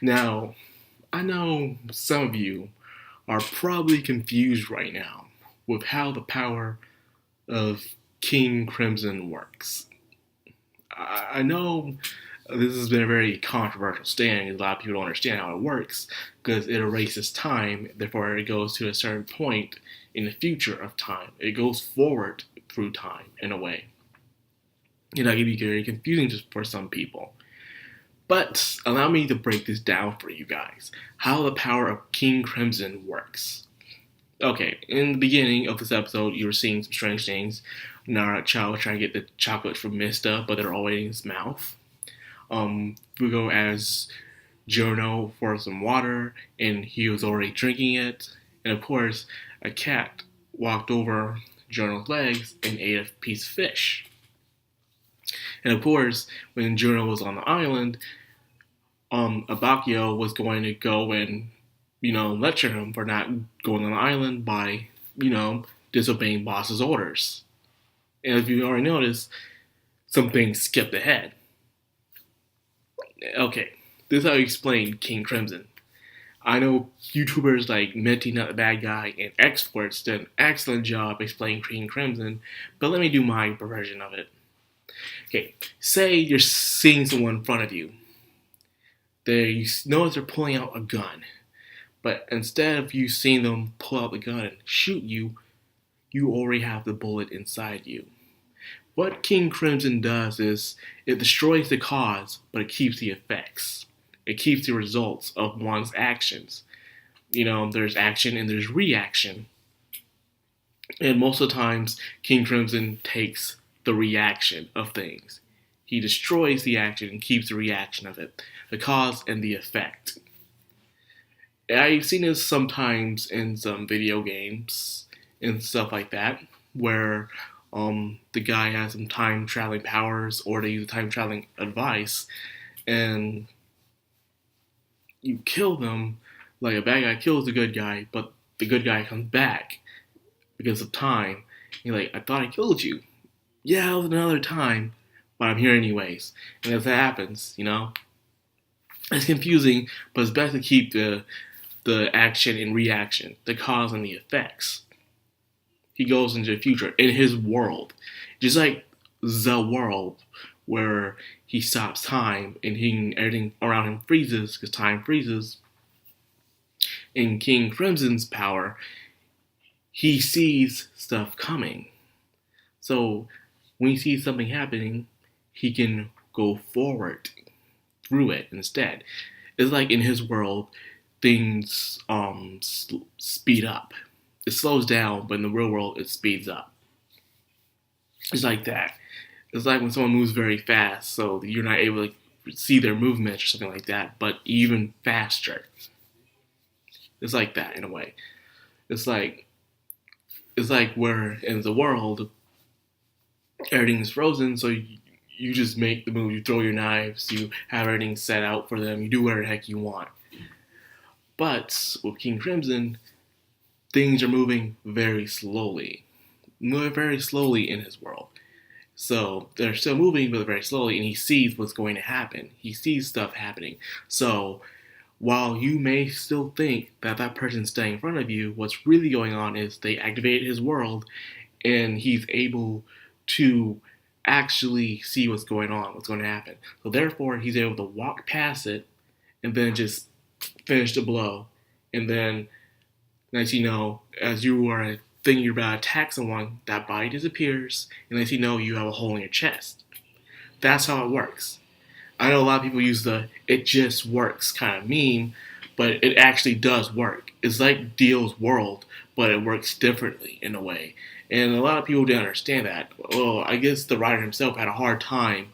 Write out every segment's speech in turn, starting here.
Now, I know some of you are probably confused right now with how the power of King Crimson works. I know this has been a very controversial stand. A lot of people don't understand how it works because it erases time, therefore, it goes to a certain point in the future of time. It goes forward through time in a way. And that can be very confusing just for some people. But allow me to break this down for you guys how the power of King Crimson works. Okay, in the beginning of this episode, you were seeing some strange things. Naruto was trying to get the chocolate from Mista, but they're all in his mouth. Fugo as Jono for some water, and he was already drinking it. And of course, a cat walked over Jono's legs and ate a piece of fish. And of course, when Jono was on the island, Abakio was going to go and, lecture him for not going on the island by, disobeying boss's orders. And if you already noticed, some things skipped ahead. Okay, this is how you explain King Crimson. I know YouTubers like Minty Not the Bad Guy and Exports did an excellent job explaining King Crimson, but let me do my version of it. Okay, say you're seeing someone in front of you. You notice they're pulling out a gun, but instead of you seeing them pull out the gun and shoot you, you already have the bullet inside you. What King Crimson does is it destroys the cause, but it keeps the effects. It keeps the results of one's actions. There's action and there's reaction. And most of the times, King Crimson takes the reaction of things. He destroys the action and keeps the reaction of it, the cause and the effect. I've seen this sometimes in some video games and stuff like that, where the guy has some time traveling powers, or they use time traveling advice, and you kill them. Like a bad guy kills the good guy, but the good guy comes back because of time. You're like, I thought I killed you. Yeah, it was another time, but I'm here anyways. And as that happens, it's confusing, but it's best to keep the action and reaction, the cause and the effects. He goes into the future in his world, just like the world where he stops time and everything around him freezes because time freezes. In King Crimson's power, he sees stuff coming. So when he sees something happening, he can go forward through it instead. It's like in his world, things speed up. It slows down, but in the real world, it speeds up. It's like that. It's like when someone moves very fast, so you're not able to see their movement or something like that, but even faster. It's like that in a way. It's like where in the world, everything is frozen, so you just make the move, you throw your knives, you have everything set out for them, you do whatever the heck you want. But with King Crimson, things are moving very slowly. Very slowly in his world. So they're still moving, but very slowly, and he sees what's going to happen. He sees stuff happening. So while you may still think that person's staying in front of you, what's really going on is they activate his world, and he's able to actually see what's going on, what's going to happen. So therefore, he's able to walk past it, and then just finish the blow. And then, as you are thinking you're about to attack someone, that body disappears, and as you have a hole in your chest. That's how it works. I know a lot of people use the "it just works" kind of meme, but it actually does work. It's like Dio's world, but it works differently in a way. And a lot of people didn't understand that. Well, I guess the writer himself had a hard time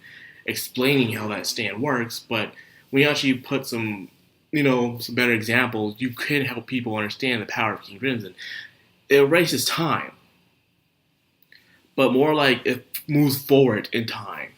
explaining how that stand works, but when you actually put some better examples, you can help people understand the power of King Crimson. It erases time, but more like it moves forward in time,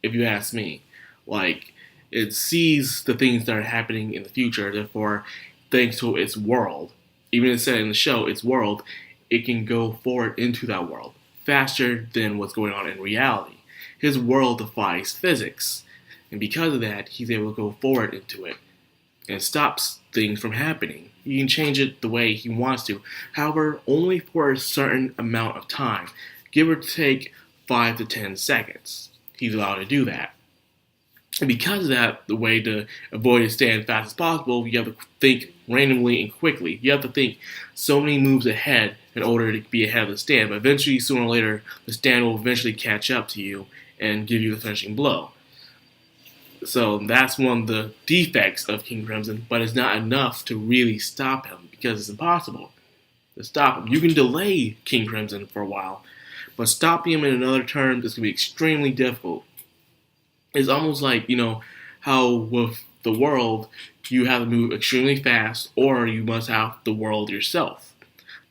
if you ask me. Like, it sees the things that are happening in the future, therefore, thanks to its world, even if it's said in the show, its world, it can go forward into that world faster than what's going on in reality. His world defies physics, and because of that, he's able to go forward into it and stops things from happening. He can change it the way he wants to. However, only for a certain amount of time, give or take 5 to 10 seconds. He's allowed to do that. And because of that, the way to avoid a stand as fast as possible, you have to think randomly and quickly. You have to think so many moves ahead in order to be ahead of the stand. But eventually, sooner or later, the stand will eventually catch up to you and give you the finishing blow. So that's one of the defects of King Crimson, but it's not enough to really stop him because it's impossible to stop him. You can delay King Crimson for a while, but stopping him in another turn is going to be extremely difficult. It's almost like, how with the world, you have to move extremely fast, or you must have the world yourself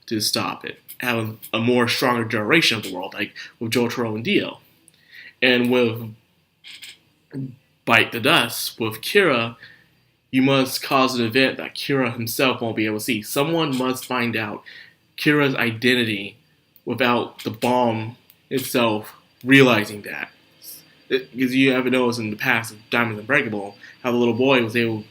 to stop it. Have a more stronger duration of the world, like with Jotaro and Dio. And with Bite the Dust, with Kira, you must cause an event that Kira himself won't be able to see. Someone must find out Kira's identity without the bomb itself realizing that. Because you ever noticed in the past of Diamonds Unbreakable, how the little boy was able,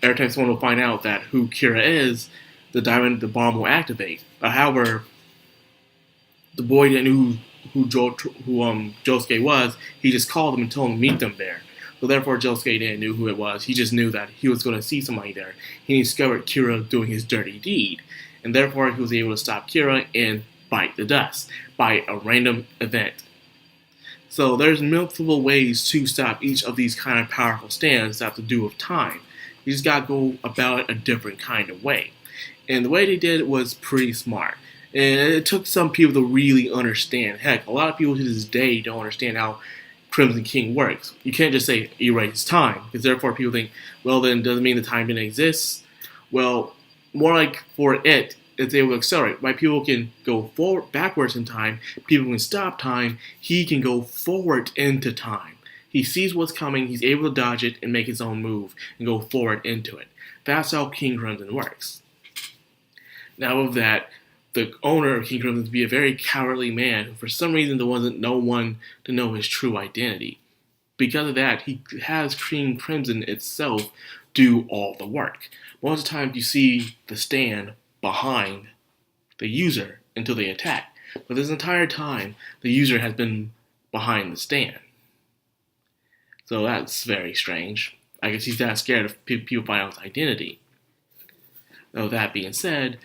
every time someone will find out that who Kira is, the bomb will activate. However, the boy didn't know who Josuke was. He just called him and told him to meet them there. So therefore, Josuke didn't know who it was. He just knew that he was going to see somebody there. He discovered Kira doing his dirty deed, and therefore he was able to stop Kira and Bite the Dust by a random event. So there's multiple ways to stop each of these kind of powerful stands that have to do with time. You just gotta go about it a different kind of way. And the way they did it was pretty smart. And it took some people to really understand. Heck, a lot of people to this day don't understand how Crimson King works. You can't just say erase time, because therefore people think, well then doesn't mean the time didn't exist. Well, more like for it's able to accelerate. Right? People can go backwards in time. People can stop time. He can go forward into time. He sees what's coming. He's able to dodge it and make his own move and go forward into it. That's how King Crimson works. Now with that, the owner of King Crimson to be a very cowardly man who for some reason there wasn't no one to know his true identity. Because of that, he has King Crimson itself do all the work. Most of the time you see the stand behind the user until they attack. But this entire time, the user has been behind the stand. So that's very strange. I guess he's that scared of people finding out his identity. Now, that being said,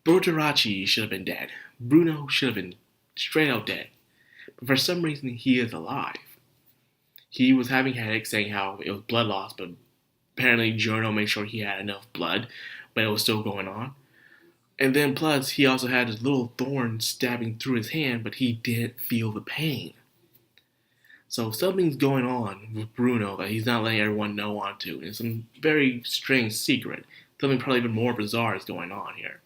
Brutarachi should have been dead. Bruno should have been straight out dead. But for some reason, he is alive. He was having headaches saying how it was blood loss, but apparently Giorno made sure he had enough blood, but it was still going on. And then plus, he also had his little thorn stabbing through his hand, but he didn't feel the pain. So something's going on with Bruno that he's not letting everyone know onto. And some very strange secret. Something probably even more bizarre is going on here.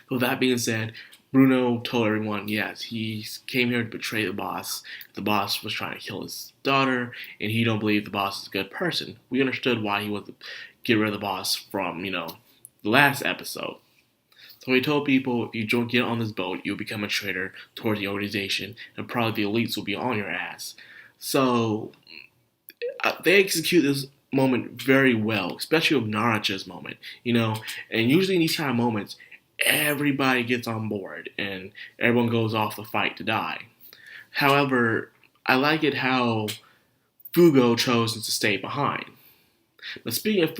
So that being said, Bruno told everyone, yes, he came here to betray the boss. The boss was trying to kill his daughter, and he don't believe the boss is a good person. We understood why he wanted to get rid of the boss from, the last episode. So he told people, if you don't get on this boat, you'll become a traitor towards the organization, and probably the elites will be on your ass. So they execute this moment very well, especially with Naracha's moment, and usually in these kind of moments, everybody gets on board and everyone goes off the fight to die. However, I like it how Fugo chose to stay behind. But speaking of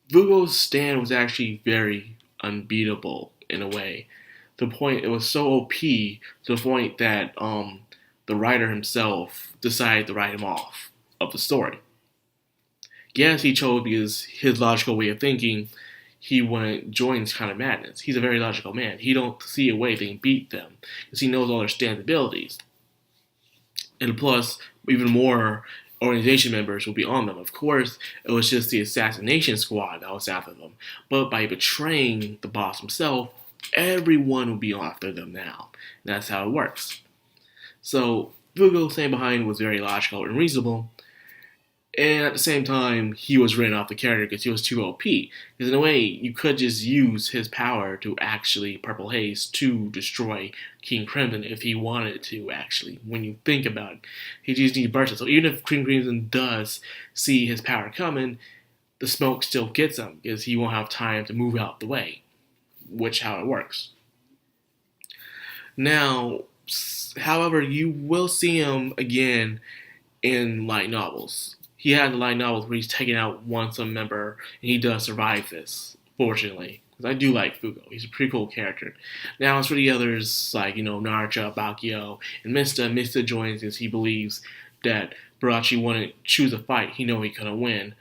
Fugo's stand was actually very unbeatable in a way. The point it was so OP to the point that the writer himself decided to write him off of the story. Yes, he chose because his logical way of thinking, he wouldn't join this kind of madness. He's a very logical man. He don't see a way they can beat them because he knows all their stand abilities. And plus, even more organization members will be on them. Of course, it was just the assassination squad that was after them. But by betraying the boss himself, everyone will be after them now. And that's how it works. So, Fugo staying behind was very logical and reasonable. And at the same time, he was written off the character because he was too OP. Because in a way, you could just use his power to actually Purple Haze to destroy King Crimson if he wanted to, actually, when you think about it. He just needs bursts. So even if King Crimson does see his power coming, the smoke still gets him because he won't have time to move out the way, which how it works. Now, however, you will see him again in light novels. He has light novels where he's taking out one some member, and he does survive this, fortunately. Because I do like Fugo. He's a pretty cool character. Now, as for the others, like, Naruto, Bakio, and Mista joins because he believes that Barachi wouldn't choose a fight. He know he couldn't win.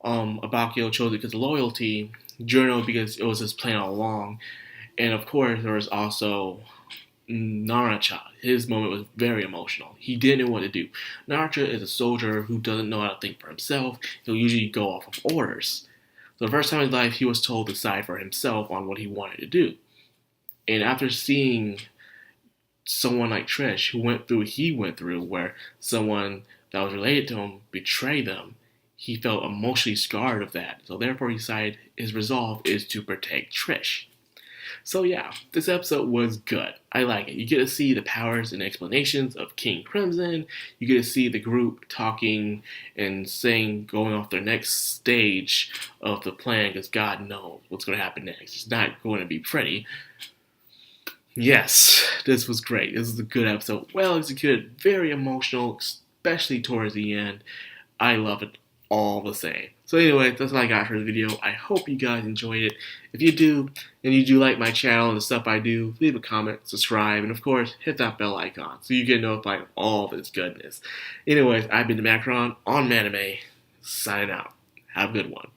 Bakio chose it because of loyalty. Journo because it was his plan all along. And of course, there was also Naruto. His moment was very emotional. He didn't know what to do. Naruto is a soldier who doesn't know how to think for himself. He'll usually go off of orders. So the first time in his life, he was told to decide for himself on what he wanted to do. And after seeing someone like Trish, who went through what he went through, where someone that was related to him betrayed them, he felt emotionally scarred of that. So therefore, he decided his resolve is to protect Trish. So yeah, this episode was good. I like it. You get to see the powers and explanations of King Crimson. You get to see the group talking and saying, going off their next stage of the plan, because God knows what's going to happen next. It's not going to be pretty. Yes, this was great. This is a good episode. Well executed, very emotional, especially towards the end. I love it all the same. So anyway, that's all I got for the video. I hope you guys enjoyed it. If you do, and you do like my channel and the stuff I do, leave a comment, subscribe, and of course, hit that bell icon so you get notified of all this goodness. Anyways, I've been Madcrown on Manime, signing out. Have a good one.